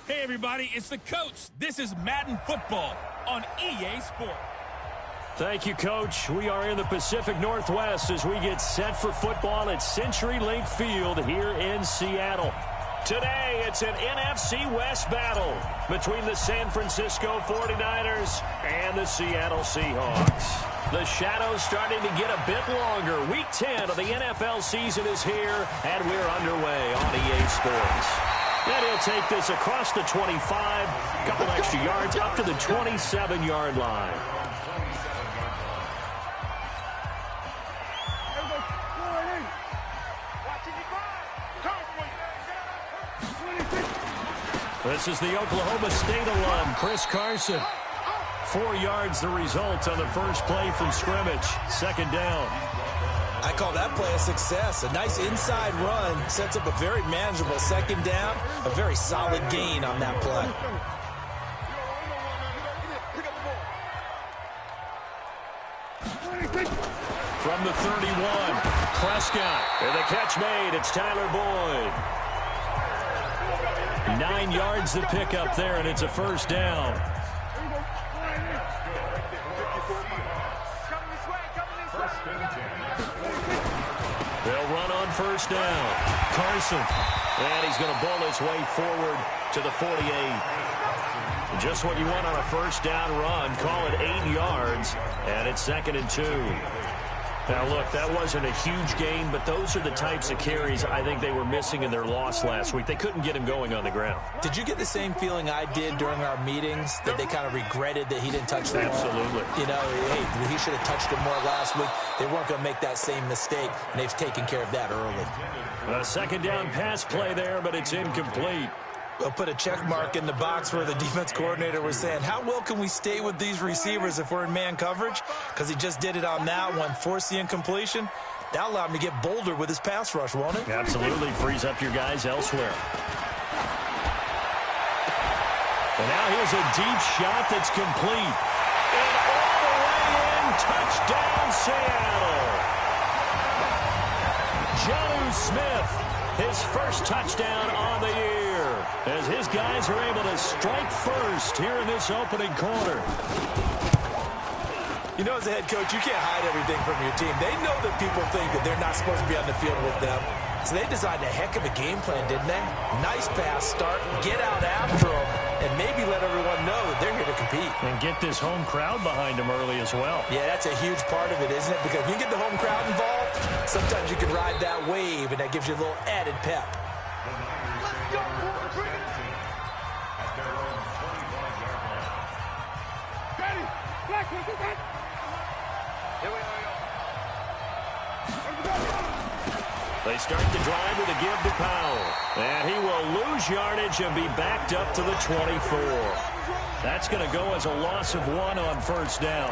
Hey, everybody, it's the coach. This is Madden Football on EA Sports. Thank you, Coach. We are in the Pacific Northwest as we get set for football at CenturyLink Field here in Seattle. Today, it's an NFC West battle between the San Francisco 49ers and the Seattle Seahawks. The shadow's starting to get a bit longer. Week 10 of the NFL season is here, and we're underway on EA Sports. And he'll take this across the 25, a couple extra yards, up to the 27-yard line. This is the Oklahoma State alum, Chris Carson. 4 yards the result on the first play from scrimmage. Second down. I call that play a success. A nice inside run sets up a very manageable second down. A very solid gain on that play. From the 31, Prescott. And the catch made. It's Tyler Boyd. 9 yards to pick up there, and it's a first down. They'll run on first down. Carson. And he's going to bowl his way forward to the 48. Just what you want on a first down run. Call it 8 yards, and it's 2nd and 2. Now, look, that wasn't a huge gain, but those are the types of carries I think they were missing in their loss last week. They couldn't get him going on the ground. Did you get the same feeling I did during our meetings, that they kind of regretted that he didn't touch the ball? Absolutely. You know, hey, he should have touched it more last week. They weren't going to make that same mistake, and they've taken care of that early. A second down pass play there, but it's incomplete. We'll put a check mark in the box where the defense coordinator was saying, how well can we stay with these receivers if we're in man coverage? Because he just did it on that one, forced the incompletion. That allowed him to get bolder with his pass rush, won't it? Absolutely. Frees up your guys elsewhere. And now here's a deep shot that's complete. And all the way in, touchdown Seattle. Jonnu Smith, his first touchdown on the year, as his guys are able to strike first here in this opening quarter. You know, as a head coach, you can't hide everything from your team. They know that people think that they're not supposed to be on the field with them. So they designed a heck of a game plan, didn't they? Nice pass start, get out after them, and maybe let everyone know that they're here to compete. And get this home crowd behind them early as well. Yeah, that's a huge part of it, isn't it? Because when you get the home crowd involved, sometimes you can ride that wave, and that gives you a little added pep. Let's go, ready? Black, let's go back. Here we go. They start the drive with a give to Powell. And he will lose yardage and be backed up to the 24. That's going to go as a loss of 1 on first down.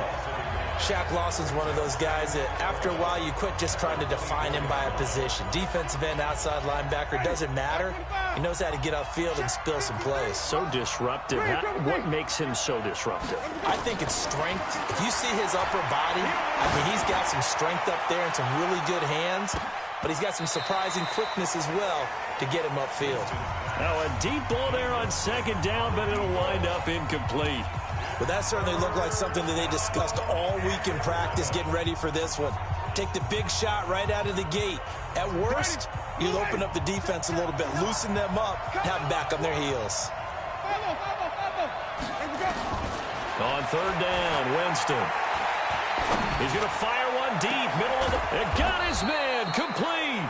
Shaq Lawson's one of those guys that after a while you quit just trying to define him by a position. Defensive end, outside linebacker, doesn't matter. He knows how to get upfield and spill some plays. So disruptive. What makes him so disruptive? I think it's strength. If you see his upper body, I mean, he's got some strength up there and some really good hands. But he's got some surprising quickness as well to get him upfield. Now a deep ball there on second down, but it'll wind up incomplete. But that certainly looked like something that they discussed all week in practice getting ready for this one. Take the big shot right out of the gate. At worst, you'll open up the defense a little bit, loosen them up, and have them back on their heels. On third down, Winston. He's going to fire one deep, middle of the... It got his man, complete.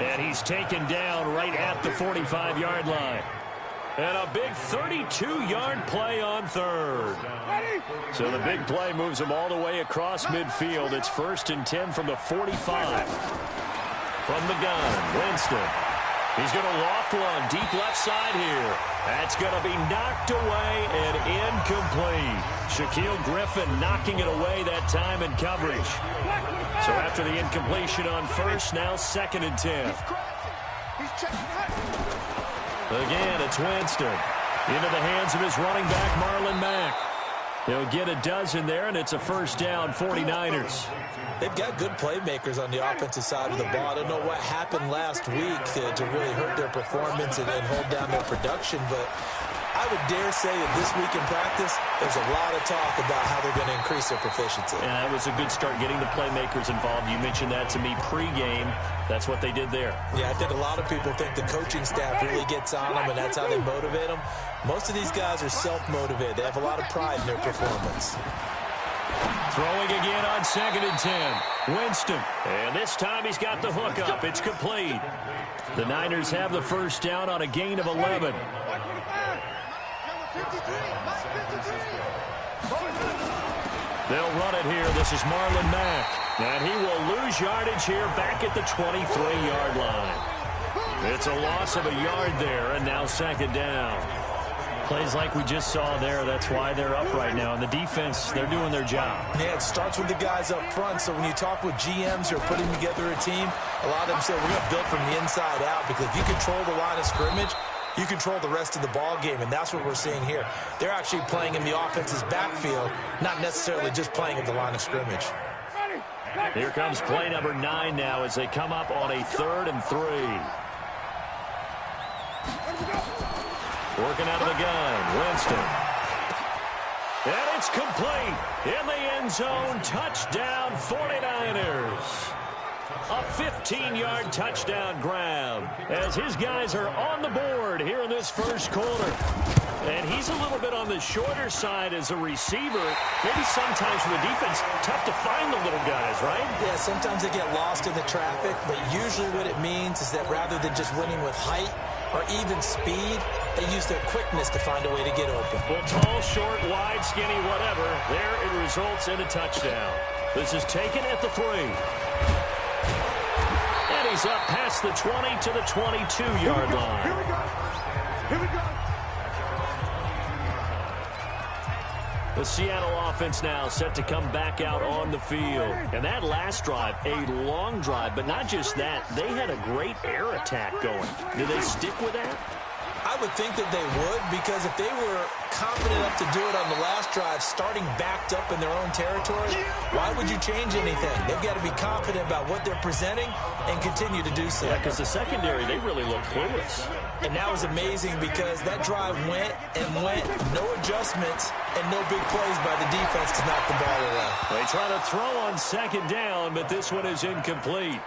And he's taken down right at the 45-yard line. And a big 32-yard play on third. So the big play moves him all the way across midfield. It's 1st and 10 from the 45. From the gun, Winston. He's going to loft one deep left side here. That's going to be knocked away and incomplete. Shaquille Griffin knocking it away that time in coverage. So after the incompletion on first, now 2nd and 10. Again, it's Winston. Into the hands of his running back, Marlon Mack. He'll get a dozen there, and it's a first down, 49ers. They've got good playmakers on the offensive side of the ball. I don't know what happened last week to really hurt their performance and hold down their production, but I would dare say that this week in practice, there's a lot of talk about how they're going to increase their proficiency. And that was a good start, getting the playmakers involved. You mentioned that to me pregame. That's what they did there. Yeah, I think a lot of people think the coaching staff really gets on them, and that's how they motivate them. Most of these guys are self-motivated. They have a lot of pride in their performance. Throwing again on 2nd and 10. Winston. And this time he's got the hook up. It's complete. The Niners have the first down on a gain of 11. They'll run it here. This is Marlon Mack. And he will lose yardage here back at the 23-yard line. It's a loss of a yard there, and now 2nd down. Plays like we just saw there. That's why they're up right now. And the defense, they're doing their job. Yeah, it starts with the guys up front. So when you talk with GMs who are putting together a team, a lot of them say we're going to build from the inside out, because if you control the line of scrimmage, you control the rest of the ball game, and that's what we're seeing here. They're actually playing in the offense's backfield, not necessarily just playing at the line of scrimmage. Here comes play number 9 now as they come up on a 3rd and 3. Working out of the gun, Winston. And it's complete. In the end zone, touchdown 49ers. A 15-yard touchdown grab as his guys are on the board here in this first quarter. And he's a little bit on the shorter side as a receiver. Maybe sometimes for the defense, tough to find the little guys, right? Yeah, sometimes they get lost in the traffic, but usually what it means is that rather than just winning with height or even speed, they use their quickness to find a way to get open. Well, tall, short, wide, skinny, whatever, there it results in a touchdown. This is taken at the 3. And he's up past the 20 to the 22-yard line. Here we go. Here we go. The Seattle offense now set to come back out on the field. And that last drive, a long drive, but not just that. They had a great air attack going. Do they stick with that? I would think that they would, because if they were confident enough to do it on the last drive, starting backed up in their own territory, why would you change anything? They've got to be confident about what they're presenting and continue to do so. Yeah, because the secondary, they really look clueless. And that was amazing, because that drive went and went, no adjustments, and no big plays by the defense to knock the ball away. They try to throw on 2nd down, but this one is incomplete.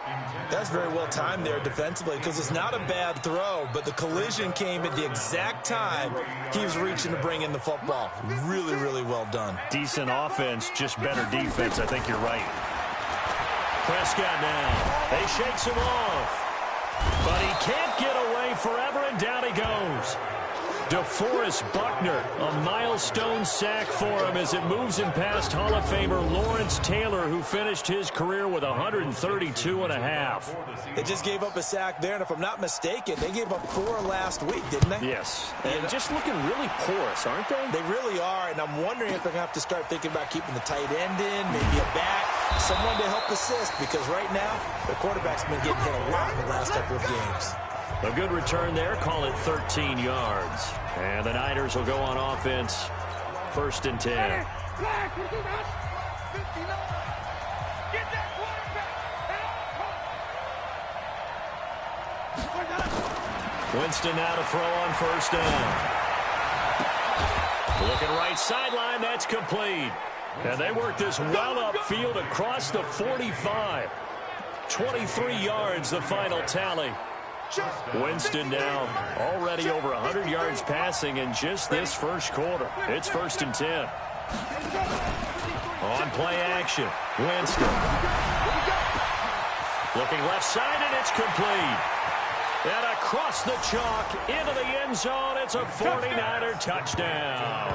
That's very well timed there defensively, because it's not a bad throw, but the collision came at the exact time he was reaching to bring in the football. Really, really well done. Decent offense, just better defense. I think you're right. Prescott now. They shakes him off. But he can't get away forever, and down he goes. DeForest Buckner, a milestone sack for him as it moves him past Hall of Famer Lawrence Taylor, who finished his career with 132.5. They just gave up a sack there, and if I'm not mistaken, they gave up 4 last week, didn't they? Yes, and just looking really porous, aren't they? They really are, and I'm wondering if they're going to have to start thinking about keeping the tight end in, maybe a back, someone to help assist, because right now, the quarterback's been getting hit a lot in the last couple of games. A good return there, call it 13 yards. And the Niners will go on offense, 1st and 10. Winston now to throw on 1st down. Looking right sideline, that's complete. And they work this well upfield across the 45. 23 yards, the final tally. Winston now already over 100 yards passing in just this first quarter. It's 1st and 10. On play action, Winston. Looking left side, and it's complete. And across the chalk into the end zone, it's a 49er touchdown.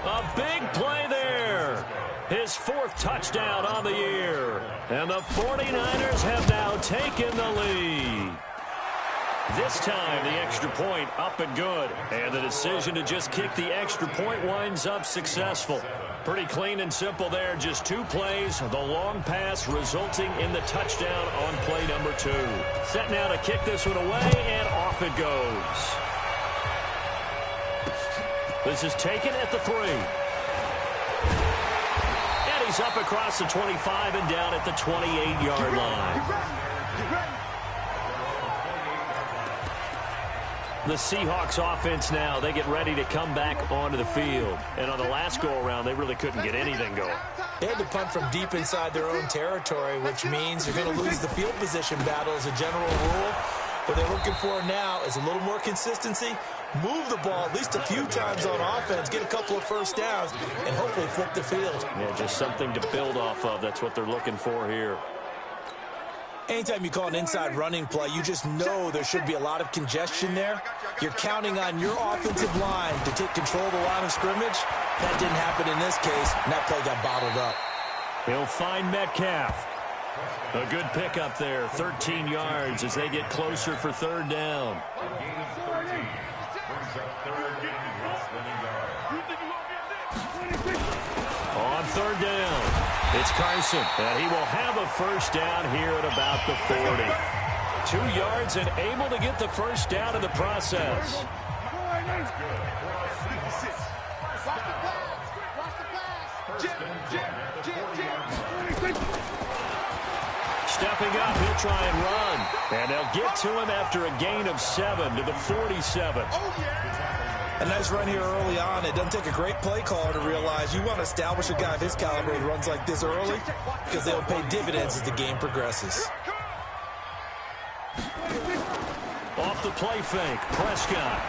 A big play there. His 4th touchdown on the year. And the 49ers have now taken the lead. This time, the extra point up and good. And the decision to just kick the extra point winds up successful. Pretty clean and simple there. Just 2 plays. The long pass resulting in the touchdown on play number 2. Set now to kick this one away, and off it goes. This is taken at the 3. And he's up across the 25 and down at the 28-yard line. The Seahawks offense now, they get ready to come back onto the field. And on the last go-around, they really couldn't get anything going. They had to punt from deep inside their own territory, which means you're going to lose the field position battle as a general rule. What they're looking for now is a little more consistency, move the ball at least a few times on offense, get a couple of first downs, and hopefully flip the field. Yeah, just something to build off of. That's what they're looking for here. Anytime you call an inside running play, you just know there should be a lot of congestion there. You're counting on your offensive line to take control of the line of scrimmage. That didn't happen in this case, and that play got bottled up. He'll find Metcalf. A good pickup there, 13 yards as they get closer for third down. On third down, it's Carson, and he will have a first down here at about the 40. 2 yards and able to get the first down in the process. Stepping up, he'll try and run. And they'll get to him after a gain of 7 to the 47. A nice run here early on. It doesn't take a great play caller to realize you want to establish a guy of his caliber who runs like this early because they'll pay dividends as the game progresses. Off the play fake, Prescott.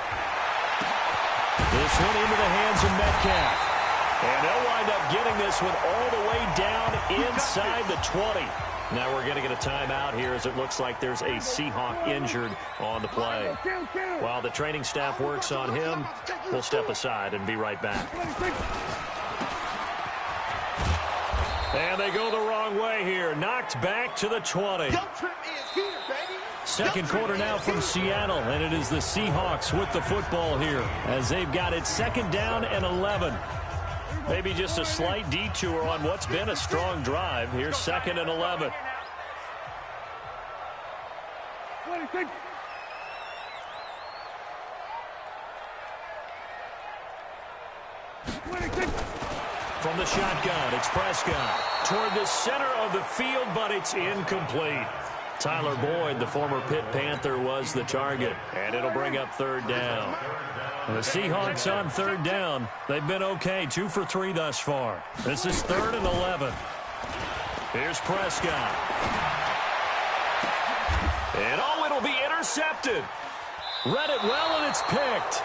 This one into the hands of Metcalf. And they'll wind up getting this one all the way down inside the 20. Now we're going to get a timeout here as it looks like there's a Seahawk injured on the play. While the training staff works on him, we'll step aside and be right back. And they go the wrong way here. Knocked back to the 20. Second quarter now from Seattle, and it is the Seahawks with the football here as they've got it second down and 11. Maybe just a slight detour on what's been a strong drive. Here's second and 11. From the shotgun, it's Prescott toward the center of the field, but it's incomplete. Tyler Boyd, the former Pitt Panther, was the target, and it'll bring up third down. The Seahawks on third down. They've been okay, 2 for 3 thus far. This is third and 11. Here's Prescott. And oh, it'll be intercepted. Read it well, and it's picked.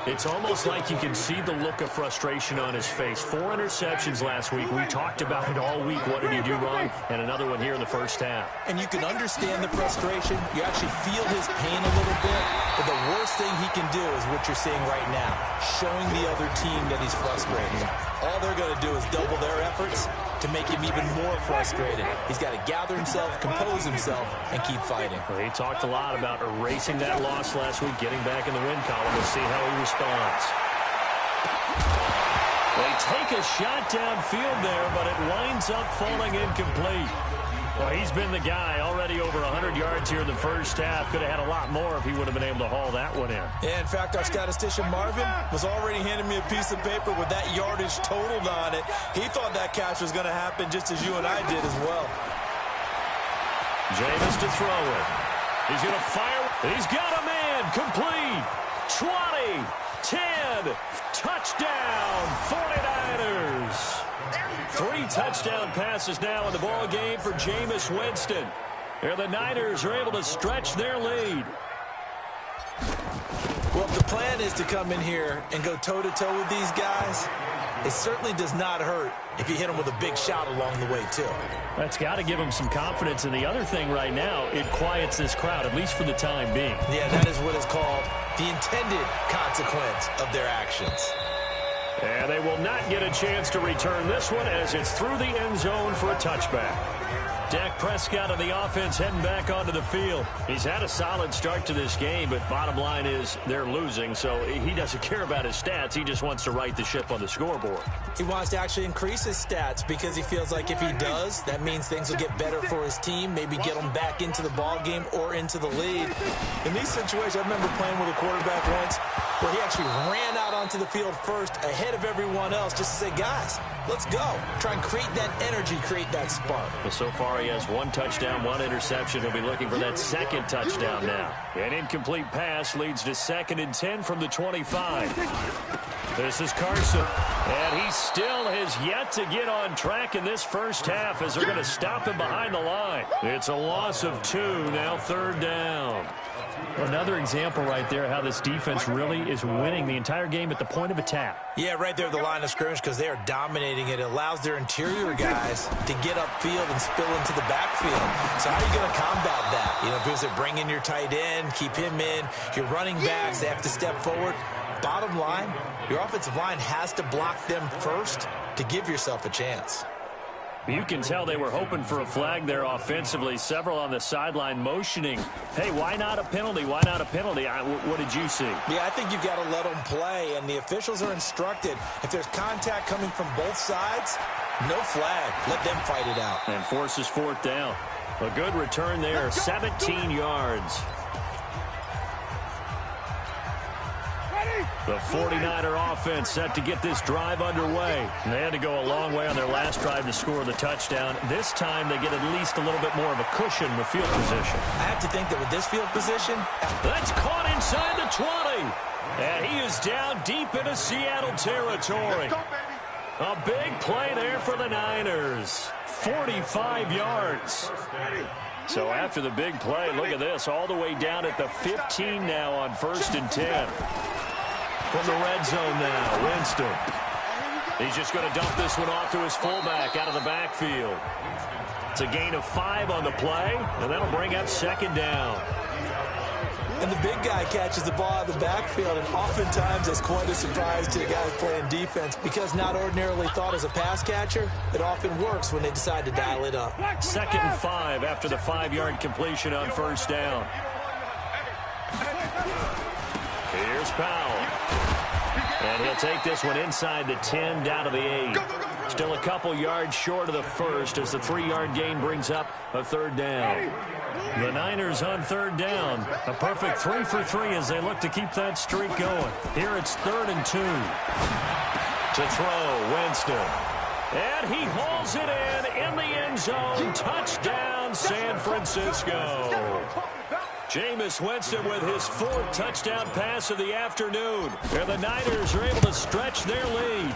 It's almost like you can see the look of frustration on his face. 4 interceptions last week. We talked about it all week. What did he do wrong? And another one here in the first half. And you can understand the frustration. You actually feel his pain a little bit. But the worst thing he can do is what you're seeing right now, showing the other team that he's frustrated. All they're going to do is double their efforts to make him even more frustrated. He's got to gather himself, compose himself, and keep fighting. Well, he talked a lot about erasing that loss last week, getting back in the win column. We'll see how he responds. They take a shot downfield there, but it winds up falling incomplete. Well, he's been the guy already over 100 yards here in the first half. Could have had a lot more if he would have been able to haul that one in. Yeah, in fact, our statistician Marvin was already handing me a piece of paper with that yardage totaled on it. He thought that catch was going to happen just as you and I did as well. Jameis to throw it. He's going to fire. He's got a man. Complete. 20, 10, touchdown, 49ers. 3 touchdown passes now in the ball game for Jameis Winston. And the Niners are able to stretch their lead. Well, if the plan is to come in here and go toe-to-toe with these guys, it certainly does not hurt if you hit them with a big shot along the way, too. That's got to give them some confidence. And the other thing right now, it quiets this crowd, at least for the time being. Yeah, that is what is called the intended consequence of their actions. And they will not get a chance to return this one as it's through the end zone for a touchback. Dak Prescott and the offense heading back onto the field. He's had a solid start to this game, but bottom line is they're losing, so he doesn't care about his stats. He just wants to right the ship on the scoreboard. He wants to actually increase his stats because he feels like if he does, that means things will get better for his team, maybe get them back into the ball game or into the lead. In these situations, I remember playing with a quarterback once where he actually ran out onto the field first ahead of everyone else just to say, guys, let's go. Try and create that energy, create that spark. Well, so far he has 1 touchdown, 1 interception. He'll be looking for that 2nd touchdown now. An incomplete pass leads to 2nd and 10 from the 25. This is Carson. And he still has yet to get on track in this first half as they're going to stop him behind the line. It's a loss of 2, now 3rd down. Another example right there how this defense really is winning the entire game at the point of attack. Yeah, right there at the line of scrimmage because they are dominating it. It allows their interior guys to get upfield and spill into the backfield. So how are you going to combat that? You know, because they bring in your tight end, keep him in. Your running backs, they have to step forward. Bottom line, your offensive line has to block them first to give yourself a chance. You can tell they were hoping for a flag there offensively. Several on the sideline motioning. Hey, why not a penalty? Why not a penalty? What did you see? Yeah, I think you've got to let them play, and the officials are instructed. If there's contact coming from both sides, no flag. Let them fight it out. And forces 4th down. A good return there, 17 yards. The 49er offense set to get this drive underway. And they had to go a long way on their last drive to score the touchdown. This time they get at least a little bit more of a cushion with field position. I have to think that with this field position, that's caught inside the 20. And he is down deep into Seattle territory. A big play there for the Niners. 45 yards. So after the big play, look at this, all the way down at the 15 now on 1st and 10. From the red zone now, Winston. He's just going to dump this one off to his fullback out of the backfield. It's a gain of 5 on the play, and that'll bring up 2nd down. And the big guy catches the ball out of the backfield, and oftentimes it's quite a surprise to the guys playing defense because not ordinarily thought as a pass catcher, it often works when they decide to dial it up. 2nd and 5 after the 5-yard completion on 1st down. Here's Powell. And he'll take this one inside the 10 down to the 8. Still a couple yards short of the first as the 3-yard gain brings up a 3rd down. The Niners on 3rd down. A perfect 3 for 3 as they look to keep that streak going. Here it's 3rd and 2. To throw, Winston. And he hauls it in the end zone. Touchdown, San Francisco. Jameis Winston with his 4th touchdown pass of the afternoon. And the Niners are able to stretch their lead.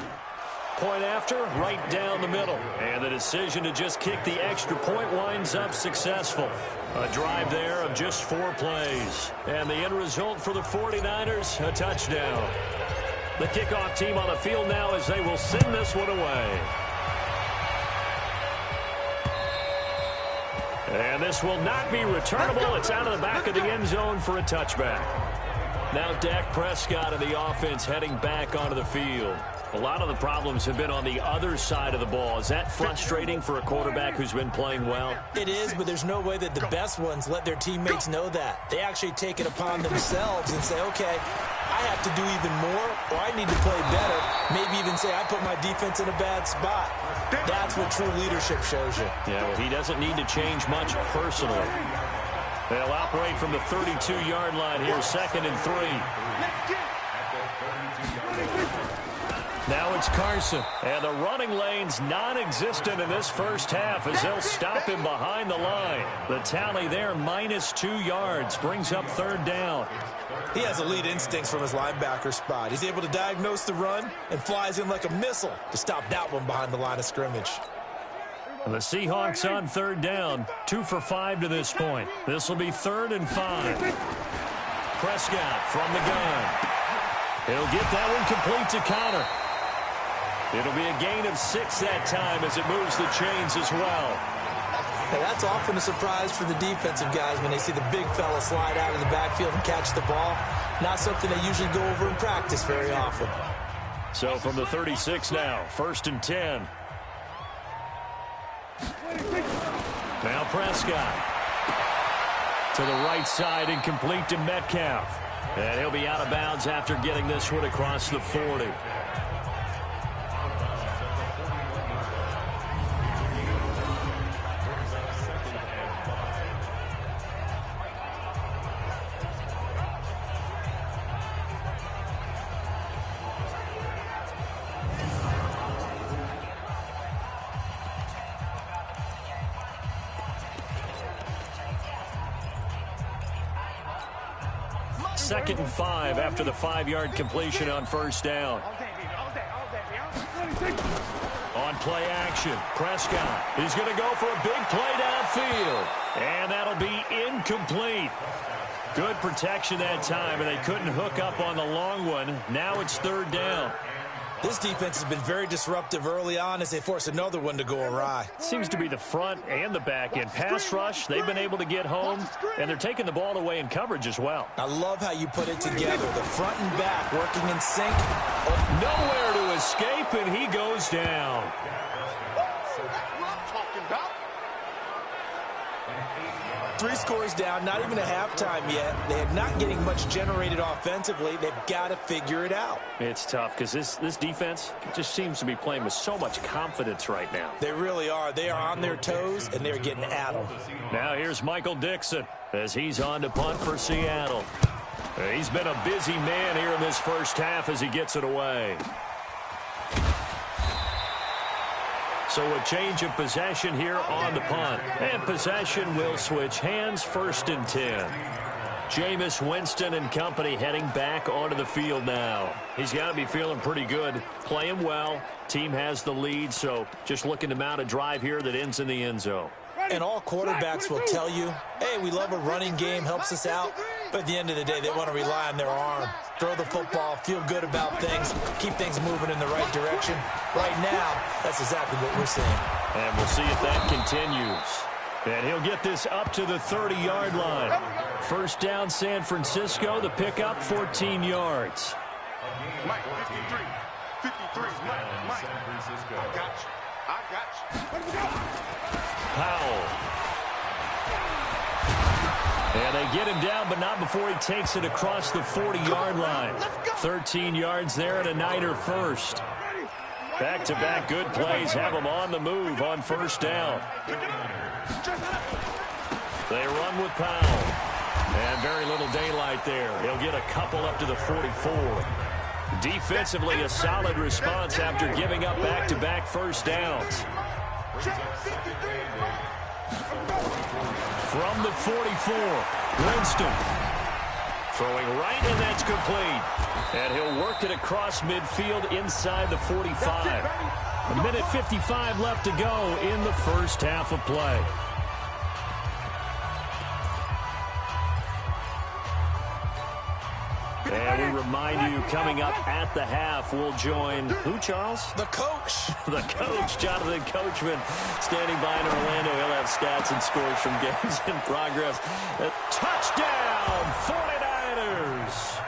Point after, right down the middle. And the decision to just kick the extra point winds up successful. A drive there of just 4 plays. And the end result for the 49ers, a touchdown. The kickoff team on the field now as they will send this one away. And this will not be returnable. It's out of the back of the end zone for a touchback. Now Dak Prescott and the offense heading back onto the field. A lot of the problems have been on the other side of the ball. Is that frustrating for a quarterback who's been playing well? It is, but there's no way that the best ones let their teammates know that. They actually take it upon themselves and say, okay, I have to do even more, or I need to play better. Maybe even say, I put my defense in a bad spot. That's what true leadership shows you. Yeah, well, he doesn't need to change much personally. They'll operate from the 32-yard line here, 2nd and 3. Now it's Carson. And the running lane's non-existent in this first half as they'll stop him behind the line. The tally there, -2 yards, brings up 3rd down. He has elite instincts from his linebacker spot. He's able to diagnose the run and flies in like a missile to stop that one behind the line of scrimmage. The Seahawks on 3rd down, 2 for 5 to this point. This will be 3rd and 5. Prescott from the gun. He'll get that one complete to Connor. It'll be a gain of 6 that time as it moves the chains as well. Now that's often a surprise for the defensive guys when they see the big fella slide out of the backfield and catch the ball. Not something they usually go over in practice very often. So from the 36 now, 1st and 10. Now Prescott. To the right side and complete to Metcalf. And he'll be out of bounds after getting this one across the 40. 2nd and 5 after the 5-yard completion on first down. On play action, Prescott is going to go for a big play downfield. And that'll be incomplete. Good protection that time, and they couldn't hook up on the long one. Now it's 3rd down. This defense has been very disruptive early on as they force another one to go awry. Seems to be the front and the back end. Pass rush, they've been able to get home, and they're taking the ball away in coverage as well. I love how you put it together. The front and back working in sync. Oh, nowhere to escape, and he goes down. That's what I'm talking about. 3 scores down, not even a halftime yet. They are not getting much generated offensively. They've got to figure it out. It's tough because this defense just seems to be playing with so much confidence right now. They really are. They are on their toes, and they're getting at them. Now here's Michael Dixon as he's on to punt for Seattle. He's been a busy man here in this first half as he gets it away. So a change of possession here on the punt. And possession will switch hands, 1st and 10. Jameis Winston and company heading back onto the field now. He's got to be feeling pretty good, playing well. Team has the lead, so just looking to mount a drive here that ends in the end zone. And all quarterbacks will tell you, hey, we love a running game, helps us out. But at the end of the day, they want to rely on their arm. Throw the football, feel good about things, keep things moving in the right direction. Right now, that's exactly what we're seeing. And we'll see if that continues. And he'll get this up to the 30-yard line. First down, San Francisco. The pickup, 14 yards. Mike, 53. 53, Mike. I got you. Powell. And they get him down, but not before he takes it across the 40-yard line. 13 yards there and a Niner first. Back-to-back good plays have them on the move on first down. They run with Powell. And very little daylight there. He'll get a couple up to the 44. Defensively, a solid response after giving up back-to-back first downs. From the 44, Winston throwing right, and that's complete. And he'll work it across midfield inside the 45. A minute 55 left to go in the first half of play. And we remind you, coming up at the half, we'll join who, Charles? The coach. The coach, Jonathan Coachman, standing by in Orlando. He'll have stats and scores from games in progress. A touchdown, 49ers.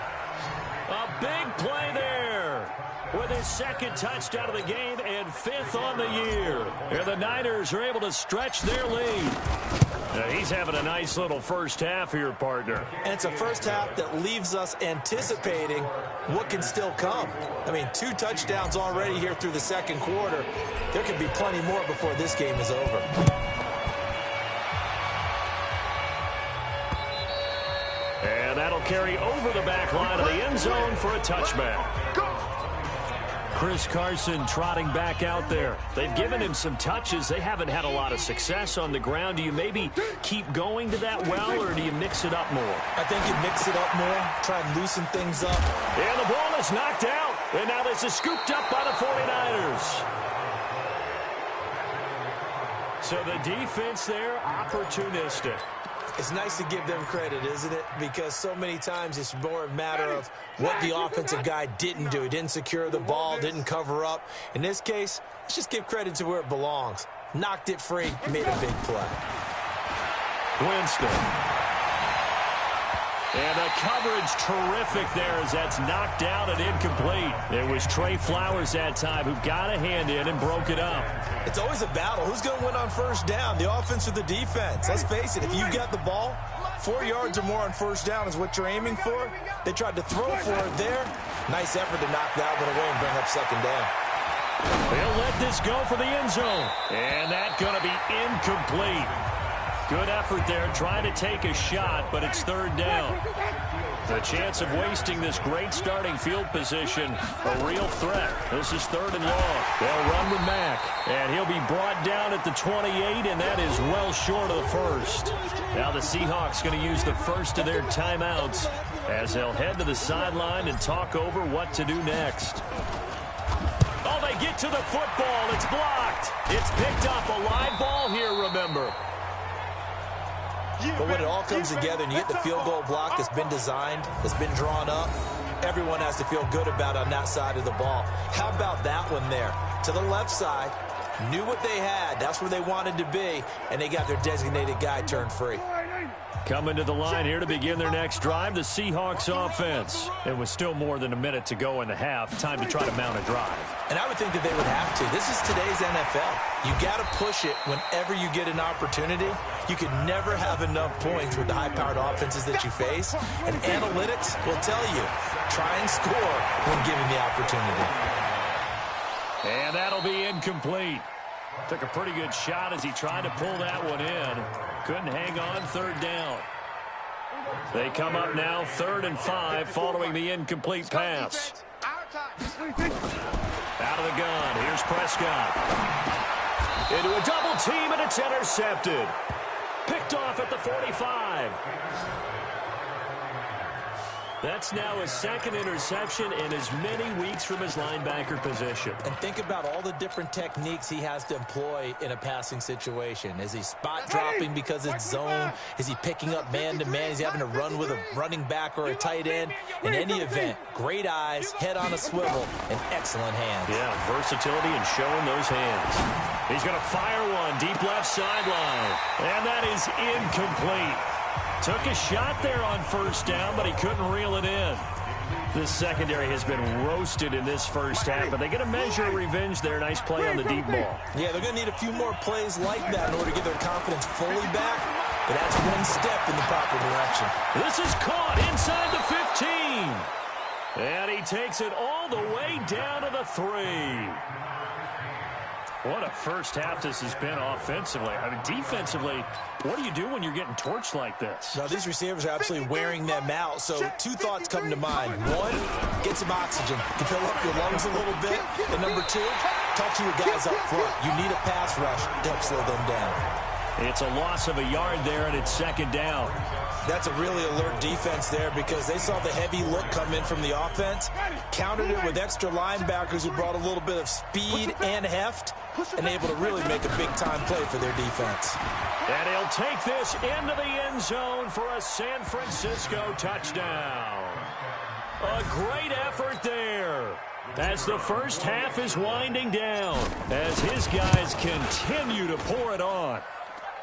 A big play there with his 2nd touchdown of the game and 5th on the year. And the Niners are able to stretch their lead. He's having a nice little first half here, partner. And it's a first half that leaves us anticipating what can still come. I mean, 2 touchdowns already here through the 2nd quarter. There could be plenty more before this game is over. And that'll carry over the back line of the end zone for a touchback. Chris Carson trotting back out there. They've given him some touches. They haven't had a lot of success on the ground. Do you maybe keep going to that well, or do you mix it up more? I think you mix it up more, try and loosen things up. And the ball is knocked out. And now this is scooped up by the 49ers. So the defense there, opportunistic. It's nice to give them credit, isn't it? Because so many times it's more a matter of what the offensive guy didn't do. He didn't secure the ball, didn't cover up. In this case, let's just give credit to where it belongs. Knocked it free, made a big play. Winston. And the coverage terrific there as that's knocked out and incomplete. It was Trey Flowers that time who got a hand in and broke it up. It's always a battle. Who's going to win on first down, the offense or the defense? Let's face it, if you got the ball, 4 yards or more on first down is what you're aiming for. They tried to throw for it there. Nice effort to knock that one away and bring up 2nd down. They'll let this go for the end zone. And that's going to be incomplete. Good effort there, trying to take a shot, but it's 3rd down. The chance of wasting this great starting field position, a real threat. This is 3rd and long. They'll run with Mack, and he'll be brought down at the 28, and that is well short of the 1st. Now the Seahawks going to use the first of their timeouts as they'll head to the sideline and talk over what to do next. Oh, they get to the football. It's blocked. It's picked up. A live ball here, remember. But when it all comes together and you get the field goal block that's been designed, that's been drawn up, everyone has to feel good about on that side of the ball. How about that one there? To the left side, knew what they had. That's where they wanted to be, and they got their designated guy turned free. Coming to the line here to begin their next drive, the Seahawks offense. It was still more than a minute to go in the half. Time to try to mount a drive. And I would think that they would have to. This is today's NFL. You got to push it whenever you get an opportunity. You can never have enough points with the high-powered offenses that you face. And analytics will tell you, try and score when given the opportunity. And that'll be incomplete. Took a pretty good shot as he tried to pull that one in. Couldn't hang on, third down. They come up now 3rd and 5 following the incomplete pass. Out of the gun, here's Prescott. Into a double team, and it's intercepted. Picked off at the 45. That's now his second interception in as many weeks from his linebacker position. And think about all the different techniques he has to employ in a passing situation. Is he spot dropping because it's zone? Is he picking up man-to-man? Is he having to run with a running back or a tight end? In any event, great eyes, head on a swivel, and excellent hands. Yeah, versatility and showing those hands. He's going to fire one deep left sideline. And that is incomplete. Took a shot there on first down, but he couldn't reel it in. This secondary has been roasted in this first half, but they get a measure of revenge there. Nice play on the deep ball. Yeah, they're going to need a few more plays like that in order to get their confidence fully back, but that's one step in the proper direction. This is caught inside the 15. And he takes it all the way down to the 3. What a first half this has been offensively. I mean, defensively, what do you do when you're getting torched like this? Now, these receivers are absolutely wearing them out. So, two thoughts come to mind. One, get some oxygen to fill up your lungs a little bit. And number two, talk to your guys up front. You need a pass rush to help slow them down. It's a loss of a yard there, and it's second down. That's a really alert defense there because they saw the heavy look come in from the offense, countered it with extra linebackers who brought a little bit of speed and heft, and able to really make a big-time play for their defense. And he'll take this into the end zone for a San Francisco touchdown. A great effort there as the first half is winding down, as his guys continue to pour it on.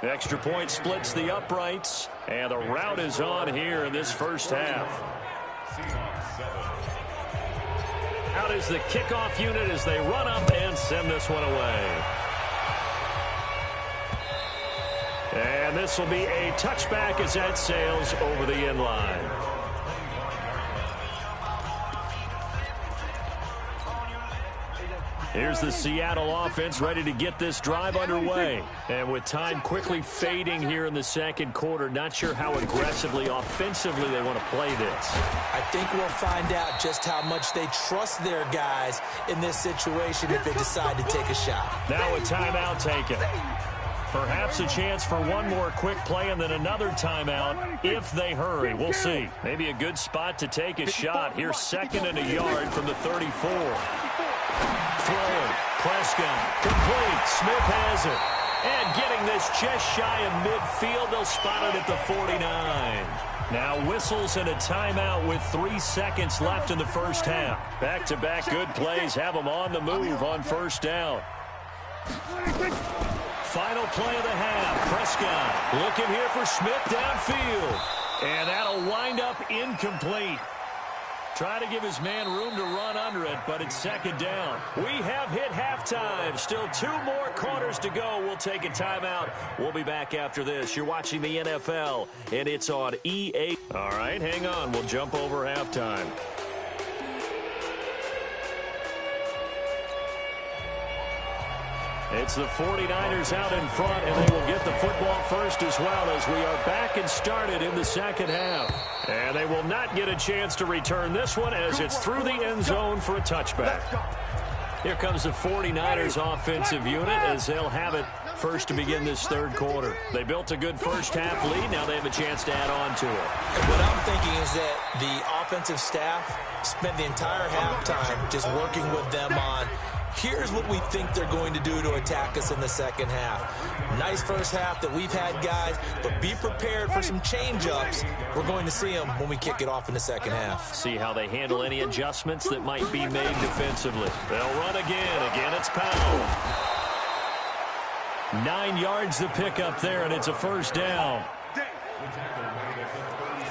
Extra point splits the uprights, and the route is on here in this first half. Out is the kickoff unit as they run up and send this one away. And this will be a touchback as that sails over the end line. Here's the Seattle offense ready to get this drive underway. And with time quickly fading here in the second quarter, not sure how aggressively, offensively they want to play this. I think we'll find out just how much they trust their guys in this situation if they decide to take a shot. Now a timeout taken. Perhaps a chance for one more quick play and then another timeout if they hurry. We'll see. Maybe a good spot to take a shot. Here's 2nd and a yard from the 34. Throwing. Prescott. Complete. Smith has it. And getting this just shy of midfield. They'll spot it at the 49. Now whistles and a timeout with 3 seconds left in the first half. Back-to-back good plays have them on the move on first down. Final play of the half. Prescott looking here for Smith downfield. And that'll wind up incomplete. Try to give his man room to run under it, but it's second down. We have hit halftime. Still 2 more quarters to go. We'll take a timeout. We'll be back after this. You're watching the NFL, and it's on EA. All right, hang on. We'll jump over halftime. It's the 49ers out in front, and they will get the football first as well as we are back and started in the second half. And they will not get a chance to return this one as it's through the end zone for a touchback. Here comes the 49ers offensive unit as they'll have it first to begin this third quarter. They built a good first-half lead. Now they have a chance to add on to it. And what I'm thinking is that the offensive staff spent the entire halftime just working with them on, here's what we think they're going to do to attack us in the second half. Nice first half that we've had, guys, but be prepared for some change-ups. We're going to see them when we kick it off in the second half. See how they handle any adjustments that might be made defensively. They'll run again. Again, it's Powell. 9 yards to pick up there, and it's a first down.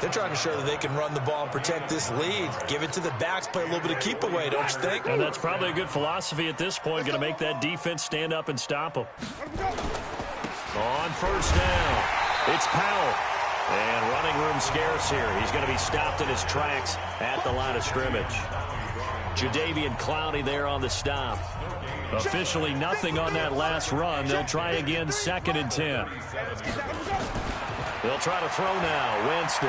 They're trying to show that they can run the ball and protect this lead. Give it to the backs, play a little bit of keep away, don't you think? And that's probably a good philosophy at this point, going to make that defense stand up and stop them. On first down, it's Powell. And running room scarce here. He's going to be stopped in his tracks at the line of scrimmage. Jadeveon Clowney there on the stop. Officially nothing on that last run. They'll try again, 2nd and 10. They'll try to throw now. Winston.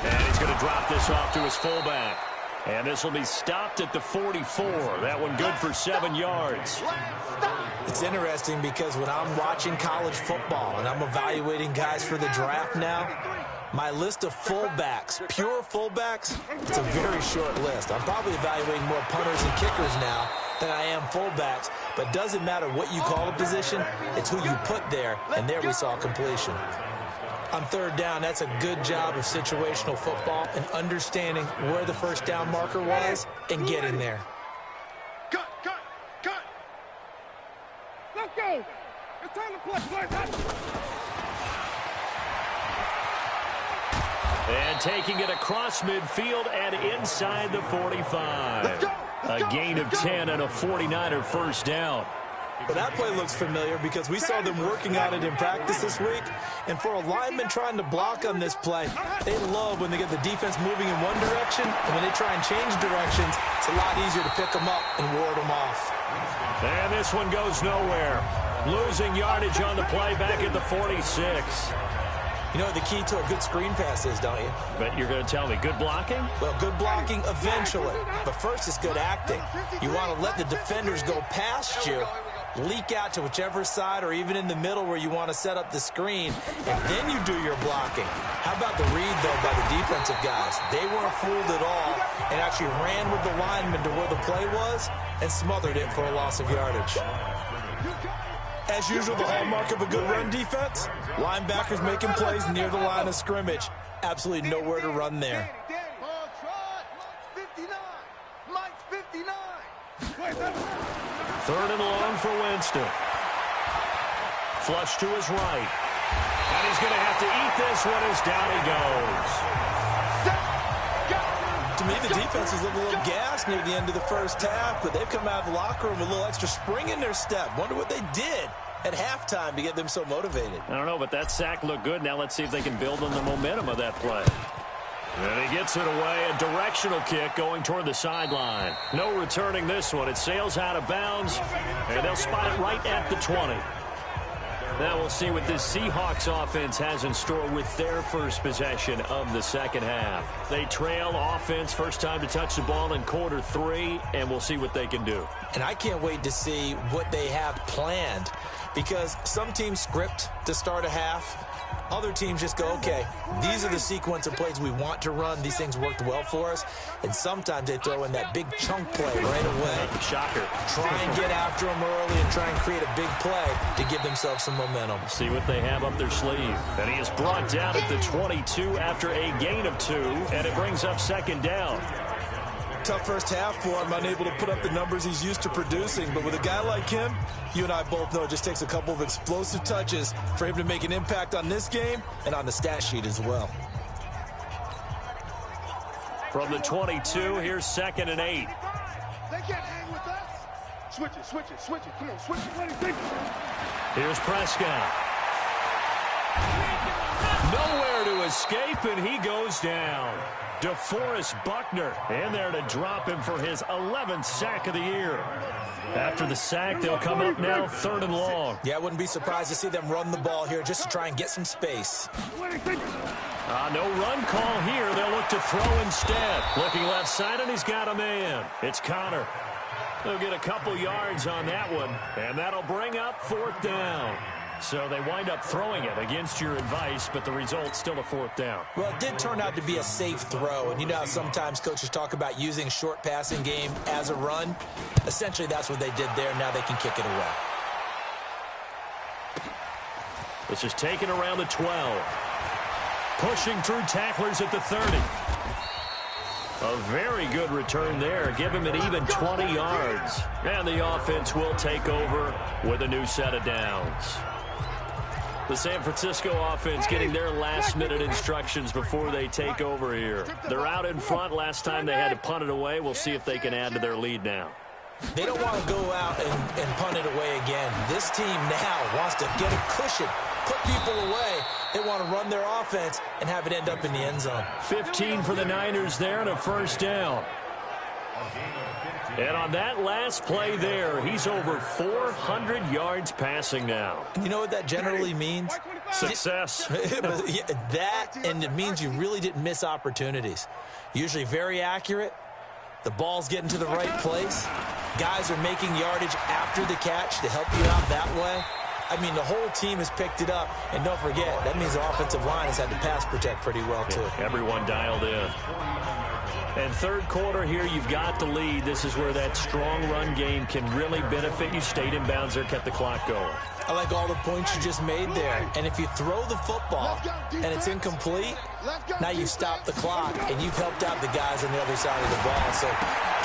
And he's going to drop this off to his fullback. And this will be stopped at the 44. That one good for 7 yards. It's interesting because when I'm watching college football and I'm evaluating guys for the draft now, my list of fullbacks, pure fullbacks, it's a very short list. I'm probably evaluating more punters and kickers now than I am fullbacks, but it doesn't matter what you call a position, it's who you put there, and there we saw completion. On third down, that's a good job of situational football and understanding where the first down marker was and getting there. Cut! Let's go! It's time to play. And taking it across midfield and inside the 45. A gain of 10 and a 49er first down. Well, that play looks familiar because we saw them working on it in practice this week. And for a lineman trying to block on this play, they love when they get the defense moving in one direction. And when they try and change directions, it's a lot easier to pick them up and ward them off. And this one goes nowhere. Losing yardage on the play back at the 46. You know what the key to a good screen pass is, don't you? But you're going to tell me, good blocking? Well, good blocking eventually. But first, it's good acting. You want to let the defenders go past you, leak out to whichever side or even in the middle where you want to set up the screen, and then you do your blocking. How about the read, though, by the defensive guys? They weren't fooled at all and actually ran with the lineman to where the play was and smothered it for a loss of yardage. As usual, the hallmark of a good run defense, linebackers making plays near the line of scrimmage. Absolutely nowhere to run there. Ball trot. 59. Mike's 59. Third and long for Winston. Flush to his right. And he's going to have to eat this one as down he goes. To me, the defense was looking a little gassed near the end of the first half, but they've come out of the locker room with a little extra spring in their step. Wonder what they did at halftime to get them so motivated. I don't know, but that sack looked good. Now let's see if they can build on the momentum of that play. And he gets it away. A directional kick going toward the sideline. No returning this one. It sails out of bounds, and they'll spot it right at the 20. Now we'll see what this Seahawks offense has in store with their first possession of the second half. They trail offense, first time to touch the ball in quarter 3, and we'll see what they can do. And I can't wait to see what they have planned, because some teams script to start a half. Other teams just go, okay, these are the sequence of plays we want to run. These things worked well for us. And sometimes they throw in that big chunk play right away. Shocker. Try and get after them early and try and create a big play to give themselves some momentum. See what they have up their sleeve. And he is brought down at the 22 after a gain of 2, and it brings up second down. Tough first half for him, unable to put up the numbers he's used to producing. But with a guy like him, you and I both know it just takes a couple of explosive touches for him to make an impact on this game and on the stat sheet as well. From the 22, here's 2nd and 8. They can't hang with us. Switch it. Come on, switch it. Here's Prescott. Nowhere to escape, and he goes down. DeForest Buckner in there to drop him for his 11th sack of the year. After the sack, they'll come up now 3rd and long. Yeah, I wouldn't be surprised to see them run the ball here just to try and get some space. No run call here. They'll look to throw instead. Looking left side, and he's got a man. It's Connor. They'll get a couple yards on that one, and that'll bring up 4th down. So they wind up throwing it against your advice, but the result's still a 4th down. Well, it did turn out to be a safe throw. And you know how sometimes coaches talk about using short passing game as a run? Essentially, that's what they did there. Now they can kick it away. This is taken around the 12. Pushing through tacklers at the 30. A very good return there. Give him an even 20 yards. And the offense will take over with a new set of downs. The San Francisco offense getting their last-minute instructions before they take over here. They're out in front. Last time they had to punt it away. We'll see if they can add to their lead now. They don't want to go out and punt it away again. This team now wants to get a cushion, put people away. They want to run their offense and have it end up in the end zone. 15 for the Niners there and a 1st down. And on that last play there, he's over 400 yards passing now. You know what that generally means? Success. That, and it means you really didn't miss opportunities. Usually very accurate. The ball's getting to the right place. Guys are making yardage after the catch to help you out that way. I mean, the whole team has picked it up. And don't forget, that means the offensive line has had to pass protect pretty well, too. Everyone dialed in. And 3rd quarter here, you've got the lead. This is where that strong run game can really benefit you. Stayed in bounds there, kept the clock going. I like all the points you just made there. And if you throw the football and it's incomplete, now you've stopped the clock and you've helped out the guys on the other side of the ball. So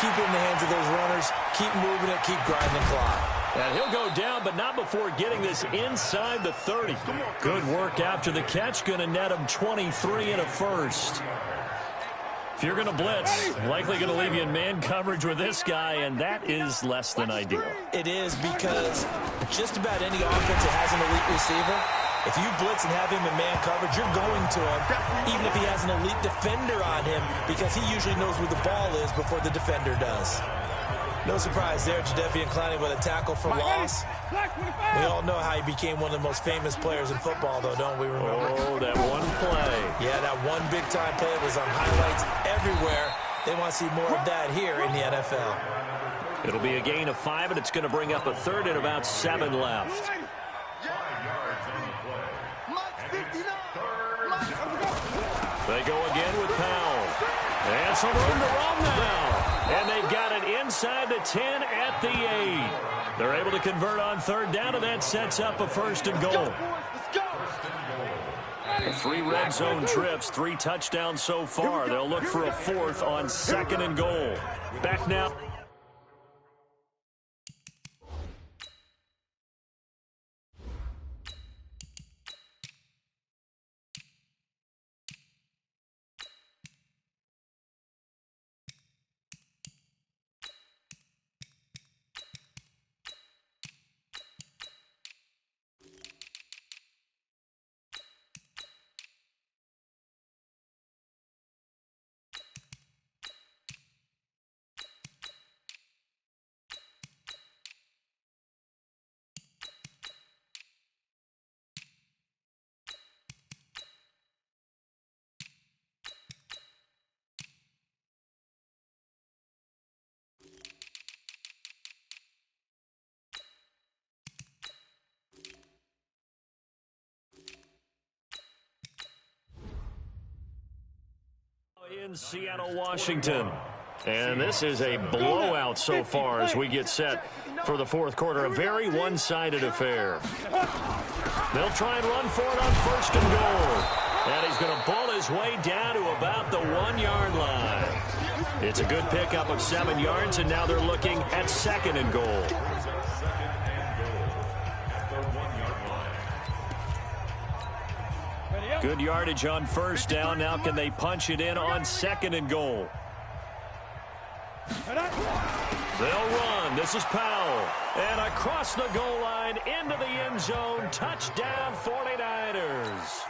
keep it in the hands of those runners. Keep moving it. Keep grinding the clock. And he'll go down, but not before getting this inside the 30. Good work after the catch. Going to net him 23 and a 1st. If you're going to blitz, likely going to leave you in man coverage with this guy, and that is less than ideal. It is, because just about any offense that has an elite receiver, if you blitz and have him in man coverage, you're going to him, even if he has an elite defender on him, because he usually knows where the ball is before the defender does. No surprise there, Jadeveon Clowney with a tackle for loss. We all know how he became one of the most famous players in football, though, don't we remember? Oh, that one play. Yeah, that one big-time play was on highlights everywhere. They want to see more of that here in the NFL. It'll be a gain of 5, and it's going to bring up a 3rd and about 7 left. They go again with Powell. And some room to run now. And they've got it inside the 10 at the 8. They're able to convert on 3rd down, and that sets up a 1st and goal. 3 red zone trips, 3 touchdowns so far. They'll look for a 4th on 2nd and goal. Back now. In Seattle, Washington. And this is a blowout so far as we get set for the 4th quarter. A very one-sided affair. They'll try and run for it on 1st and goal. And he's going to ball his way down to about the 1-yard line. It's a good pickup of 7 yards, and now they're looking at 2nd and goal. Good yardage on 1st down. Now can they punch it in on 2nd and goal? They'll run. This is Powell. And across the goal line into the end zone. Touchdown 49ers.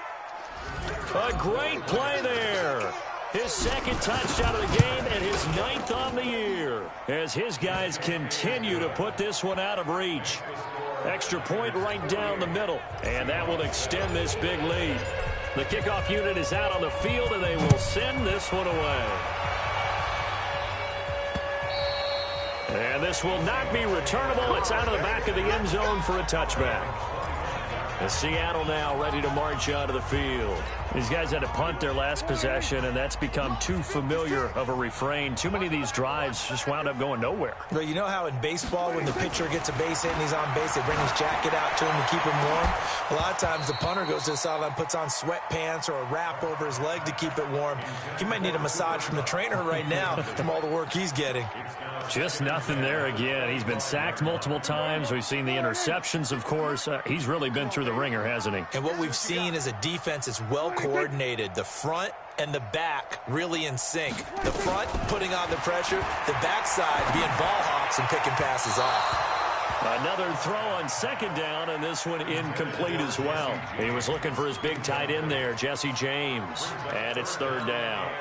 A great play there. His 2nd touchdown of the game and his 9th on the year. As his guys continue to put this one out of reach. Extra point right down the middle. And that will extend this big lead. The kickoff unit is out on the field, and they will send this one away. And this will not be returnable. It's out of the back of the end zone for a touchback. And Seattle now ready to march out of the field. These guys had to punt their last possession, and that's become too familiar of a refrain. Too many of these drives just wound up going nowhere. Well, you know how in baseball, when the pitcher gets a base hit and he's on base, they bring his jacket out to him to keep him warm? A lot of times the punter goes to the sideline, puts on sweatpants or a wrap over his leg to keep it warm. He might need a massage from the trainer right now from all the work he's getting. Just nothing there again. He's been sacked multiple times. We've seen the interceptions, of course. He's really been through the ringer, hasn't he? And what we've seen is a defense that's well coordinated. The front and the back really in sync. The front putting on the pressure, the backside being ball hawks and picking passes off. Another throw on second down, and this one incomplete as well. He was looking for his big tight end there, Jesse James. And it's third down.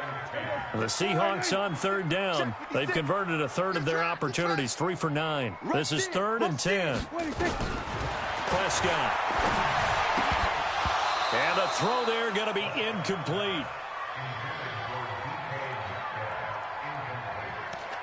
The Seahawks on third down. They've converted a third of their opportunities, 3 for 9. This is 3rd and 10. Prescott. And the throw there going to be incomplete.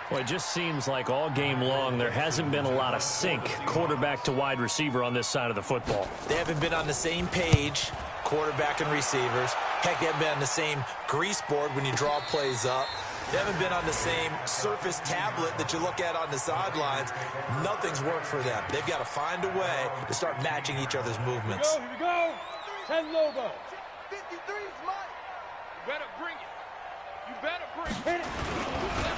Well, it just seems like all game long there hasn't been a lot of sync quarterback to wide receiver on this side of the football. They haven't been on the same page, quarterback and receivers. Heck, they haven't been on the same grease board when you draw plays up. They haven't been on the same surface tablet that you look at on the sidelines. Nothing's worked for them. They've got to find a way to start matching each other's movements. Here we go. 10 logo. 53's mine. You better bring it. You better bring it.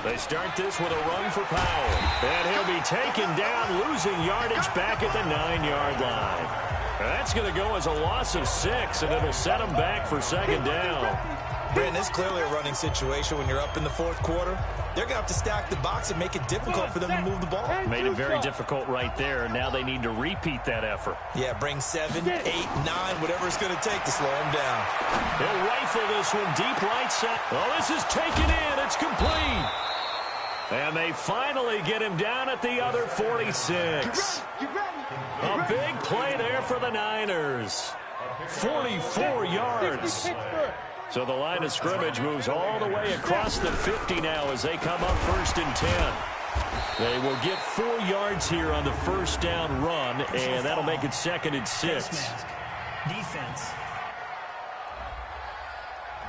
They start this with a run for Powell. And he'll be taken down, losing yardage back at the 9-yard line. That's going to go as a loss of 6, and it'll set them back for second down. Brandon, it's clearly a running situation when you're up in the fourth quarter. They're going to have to stack the box and make it difficult for them to move the ball. Made it very difficult right there, and now they need to repeat that effort. Yeah, bring 7, 8, 9, whatever it's going to take to slow them down. He'll rifle this one deep right side. Oh, this is taken in. It's complete. And they finally get him down at the other 46. A big play there for the Niners. 44 yards. So the line of scrimmage moves all the way across the 50 now as they come up 1st and 10. They will get 4 yards here on the first down run, and that'll make it 2nd and 6. Defense.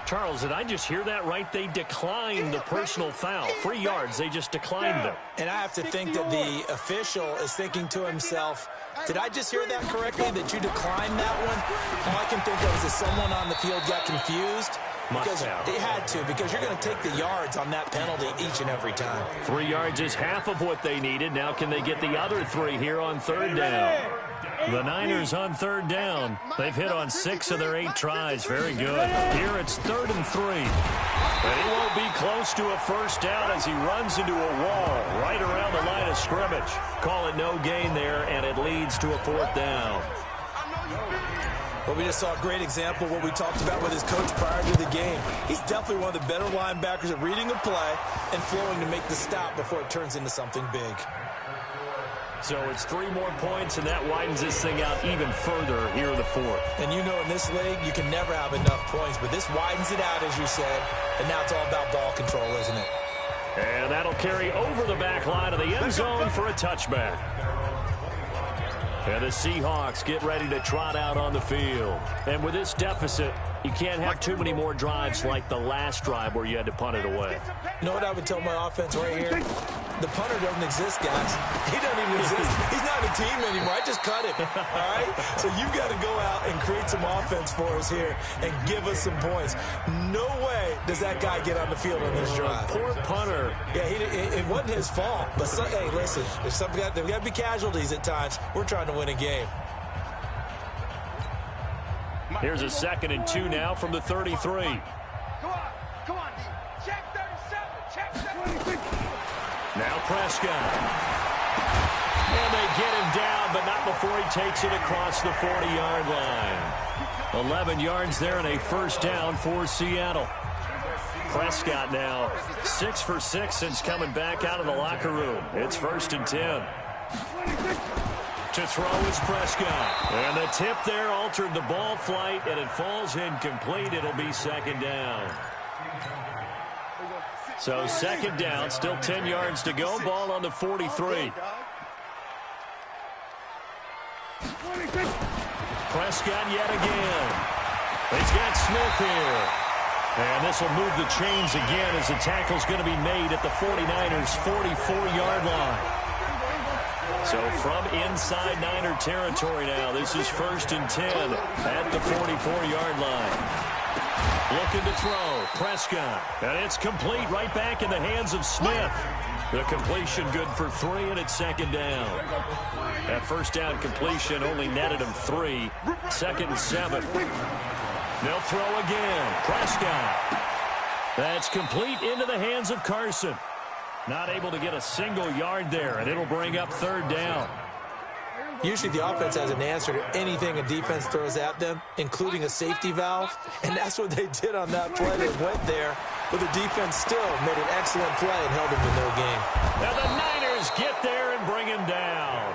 Charles, did I just hear that right? They declined the personal foul. 3 yards, they just declined them. And I have to think that the official is thinking to himself, did I just hear that correctly, that you declined that one? All I can think of is that someone on the field got confused. Because they had to, because you're going to take the yards on that penalty each and every time. 3 yards is half of what they needed. Now can they get the other 3 here on third down? The Niners on third down. They've hit on 6 of their 8 tries. Very good. Here it's 3rd and 3. And he won't be close to a first down as he runs into a wall right around the line of scrimmage. Call it no gain there, and it leads to a 4th down. Well, we just saw a great example of what we talked about with his coach prior to the game. He's definitely one of the better linebackers at reading a play and flowing to make the stop before it turns into something big. So it's 3 more points, and that widens this thing out even further here in the 4th. And you know in this league, you can never have enough points, but this widens it out, as you said, and now it's all about ball control, isn't it? And that'll carry over the back line of the end zone for a touchback. And the Seahawks get ready to trot out on the field. And with this deficit, you can't have too many more drives like the last drive where you had to punt it away. You know what I would tell my offense right here? The punter doesn't exist, guys. He doesn't even exist. He's not a team anymore. I just cut him, all right? So you've got to go out and create some offense for us here and give us some points. No way does that guy get on the field on this drive. Poor punter. Yeah, it wasn't his fault. But, hey, listen, there's got to be casualties at times. We're trying to win a game. Here's a 2nd and 2 now from the 33. Come on, D. Check 37. Check 37. Now Prescott. And they get him down, but not before he takes it across the 40-yard line. 11 yards there and a first down for Seattle. Prescott now 6 for 6 since coming back out of the locker room. It's 1st and 10. To throw is Prescott. And the tip there altered the ball flight, and it falls incomplete. It'll be 2nd down. So second down, still 10 yards to go. Ball on the 43. Prescott yet again. He's got Smith here. And this will move the chains again as the tackle's going to be made at the 49ers' 44-yard line. So from inside Niner territory now, this is 1st and 10 at the 44-yard line. Looking to throw, Prescott. And it's complete right back in the hands of Smith. The completion good for 3, and it's second down. That first down completion only netted him 3. 2nd and 7. They'll throw again. Prescott. That's complete into the hands of Carson. Not able to get a single yard there, and it'll bring up 3rd down. Usually the offense has an answer to anything a defense throws at them, including a safety valve, and that's what they did on that play. They went there, but the defense still made an excellent play and held them to no gain. Now the Niners get there and bring him down.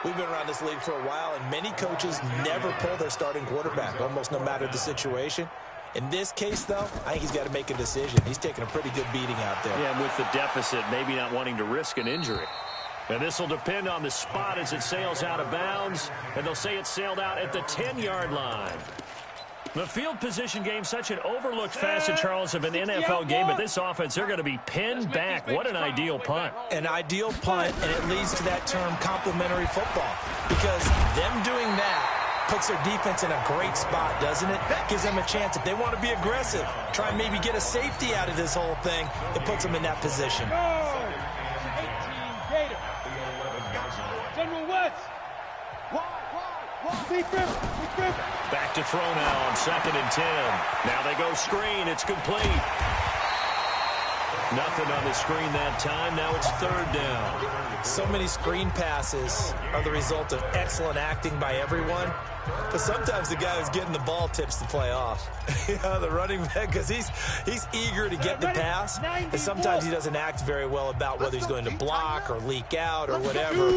We've been around this league for a while, and many coaches never pull their starting quarterback, almost no matter the situation. In this case, though, I think he's got to make a decision. He's taking a pretty good beating out there. Yeah, and with the deficit, maybe not wanting to risk an injury. And this will depend on the spot as it sails out of bounds, and they'll say it sailed out at the 10-yard line. The field position game, such an overlooked facet, Charles, of an NFL game, but this offense, they're going to be pinned back. What an ideal punt. An ideal punt, and it leads to that term complementary football, because them doing that puts their defense in a great spot, doesn't it? Gives them a chance. If they want to be aggressive, try and maybe get a safety out of this whole thing, it puts them in that position. Back to throw now on 2nd and 10. Now they go screen. It's complete. Nothing on the screen that time. Now it's 3rd down. So many screen passes are the result of excellent acting by everyone. But sometimes the guy who's getting the ball tips the play off. The running back, because he's eager to get the pass. And sometimes he doesn't act very well about whether he's going to block or leak out or whatever.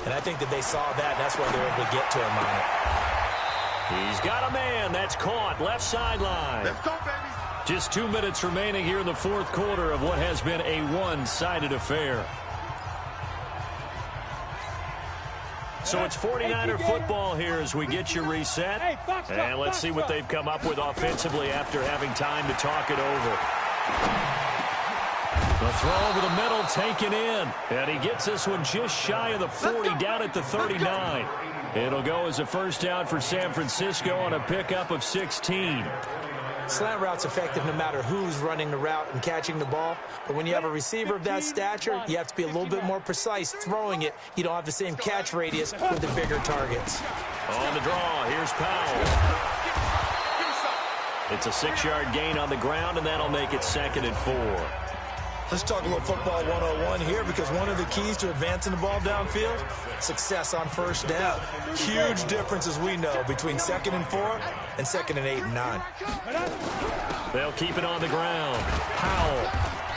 And I think that they saw that. That's why they were able to get to him on it. He's got a man. That's caught. Left sideline. Let's go, baby. Just 2 minutes remaining here in the 4th quarter of what has been a one-sided affair. So it's 49er football here as we get you reset. And let's see what they've come up with offensively after having time to talk it over. The throw over the middle taken in. And he gets this one just shy of the 40, down at the 39. It'll go as a first down for San Francisco on a pickup of 16. Slant route's effective no matter who's running the route and catching the ball. But when you have a receiver of that stature, you have to be a little bit more precise throwing it. You don't have the same catch radius with the bigger targets. On the draw, here's Powell. It's a 6-yard gain on the ground, and that'll make it 2nd and 4. Let's talk a little football 101 here, because one of the keys to advancing the ball downfield, success on first down. Huge difference, as we know, between 2nd and 4 and 2nd and 8 and 9. They'll keep it on the ground. Powell,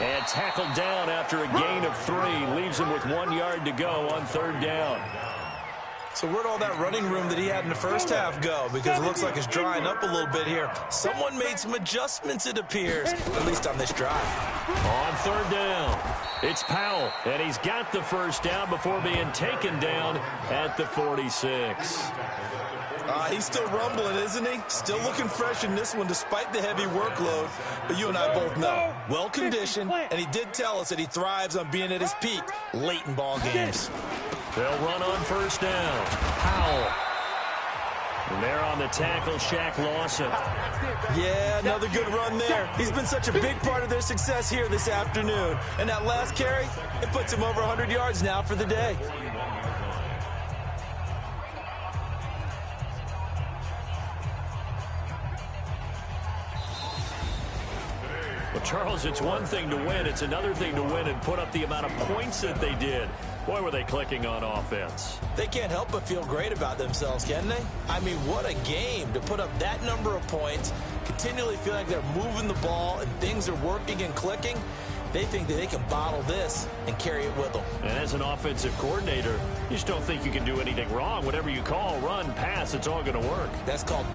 and tackled down after a gain of 3. Leaves him with 1 yard to go on 3rd down. So where'd all that running room that he had in the first half go? Because it looks like it's drying up a little bit here. Someone made some adjustments, it appears, at least on this drive. On 3rd down, it's Powell, and he's got the first down before being taken down at the 46. He's still rumbling, isn't he? Still looking fresh in this one despite the heavy workload. But you and I both know, well-conditioned, and he did tell us that he thrives on being at his peak late in ball games. They'll run on first down. Powell. And there on the tackle, Shaq Lawson. Yeah, another good run there. He's been such a big part of their success here this afternoon. And that last carry, it puts him over 100 yards now for the day. Well, Charles, it's one thing to win. It's another thing to win and put up the amount of points that they did. Boy, were they clicking on offense. They can't help but feel great about themselves, can they? I mean, what a game to put up that number of points, continually feel like they're moving the ball and things are working and clicking. They think that they can bottle this and carry it with them. And as an offensive coordinator, you just don't think you can do anything wrong. Whatever you call, run, pass, it's all going to work. That's called